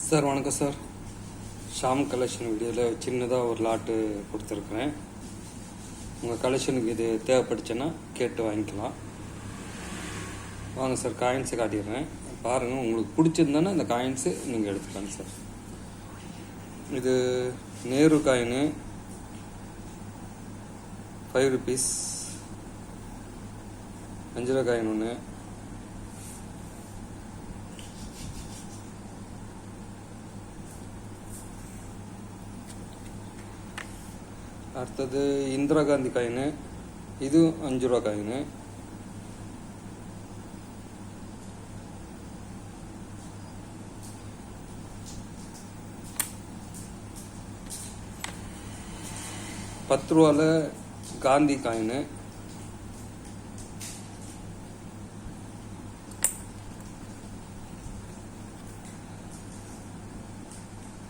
Sir வணக்கம் sir. Sham collection வீடியோவில் சின்னதாக ஒரு லாட்டு கொடுத்துருக்குறேன். உங்கள் கலெக்ஷனுக்கு இது தேவைப்படுச்சுன்னா கேட்டு வாங்கிக்கலாம். வாங்க சார், காயின்ஸை காட்டிடுறேன் பாருங்கள். உங்களுக்கு பிடிச்சிருந்தானே இந்த காயின்ஸு நீங்கள் எடுத்துக்கலாங்க சார். இது நேரு காயின் 5 rupees, 5 ரூபா காயின் ஒன்று, அடுத்தது இந்திரா காந்தி காயின், இது 5 ரூபா coin, ₹10 Gandhi coin,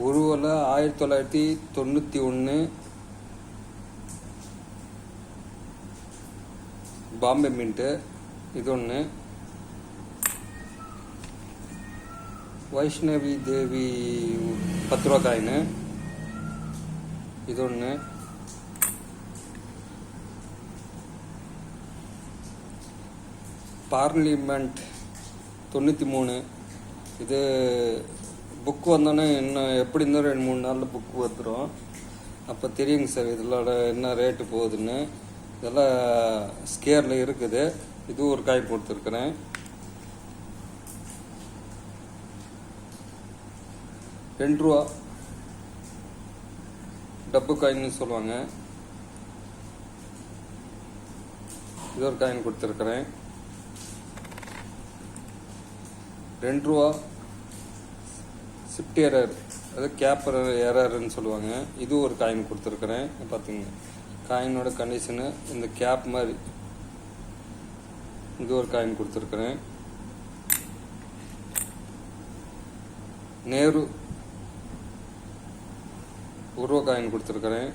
₹1 1991 Bombay mint, இது ஒன்று. வைஷ்ணவி தேவி 10 ரூபா காயின், இது ஒன்று. பார்லிமெண்ட் 93, இது புக் வந்தோன்னே இன்னும் எப்படி இருந்தால் 2-3 நாளில் புக் வந்துடும். அப்போ தெரியுங்க சார் இதோட என்ன ரேட்டு போகுதுன்னு. இதெல்லாம் ஸ்கேரில் இருக்குது. இது ஒரு காய் கொடுத்துருக்குறேன். ₹2 டப்பு காயின்னு சொல்லுவாங்க. இது ஒரு காயின் கொடுத்துருக்குறேன். ₹2 ஷிஃப்ட் எரர், அது கேப்பர் எரர்ன்னு சொல்லுவாங்க. இது ஒரு காயின் கொடுத்துருக்குறேன். பார்த்துங்க காயினோட கண்டிஷனு இந்த கேப் மாதிரி. இது ஒரு காயின் கொடுத்துருக்குறேன். நேரு ₹1 காயின் கொடுத்துருக்குறேன்.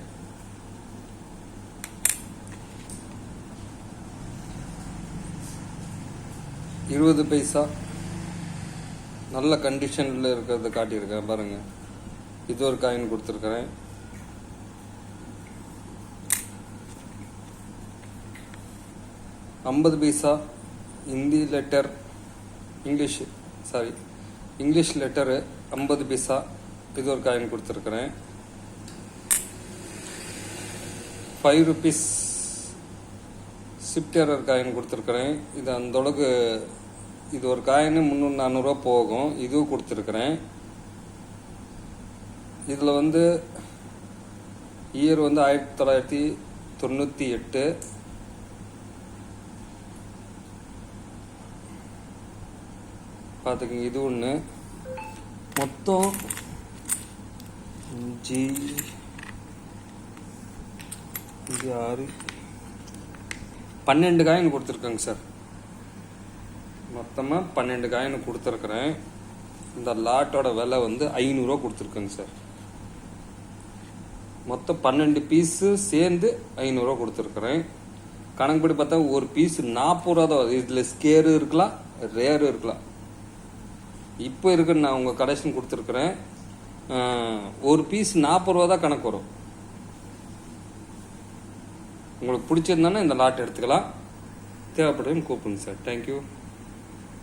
₹20 நல்ல கண்டிஷனில் இருக்கிறத காட்டியிருக்கேன் பாருங்க. இது ஒரு காயின் கொடுத்துருக்குறேன். ₹50 ஹிந்தி லெட்டர், இங்கிலீஷ் லெட்டரு ₹50. இது ஒரு காயின் கொடுத்துருக்குறேன். ₹5 ஷிஃப்ட் எரர் காயின் கொடுத்துருக்குறேன். இது அந்த அளவுக்கு, இது ஒரு காயின் 300-400 போகும். இதுவும் கொடுத்துருக்குறேன். இதில் இயர் 1998. பார்த்துக்கங்க, இது ஒன்று. மொத்தம் 5, 6, 12 காயின் கொடுத்துருக்கேங்க சார். மொத்தமாக 12 காயின் கொடுத்துருக்குறேன். இந்த லாட்டோட விலை ₹500 கொடுத்துருக்கேங்க சார். மொத்தம் 12 பீஸு சேர்ந்து ₹500 கொடுத்துருக்குறேன். கணக்குப்படி பார்த்தா ஒரு பீஸ் ₹40 தான். இதில் ஸ்கேரு இருக்கலாம், ரேரு இருக்கலாம். இப்போ இருக்குன்னு நான் உங்கள் கலெக்ஷன் கொடுத்துருக்குறேன். ஒரு பீஸ் ₹40 தான் கணக்கு வரும். உங்களுக்கு பிடிச்சிருந்தானே இந்த லாட் எடுத்துக்கலாம். தேவைப்படுதுன்னு கூப்பிடுங்க சார். தேங்க்யூ.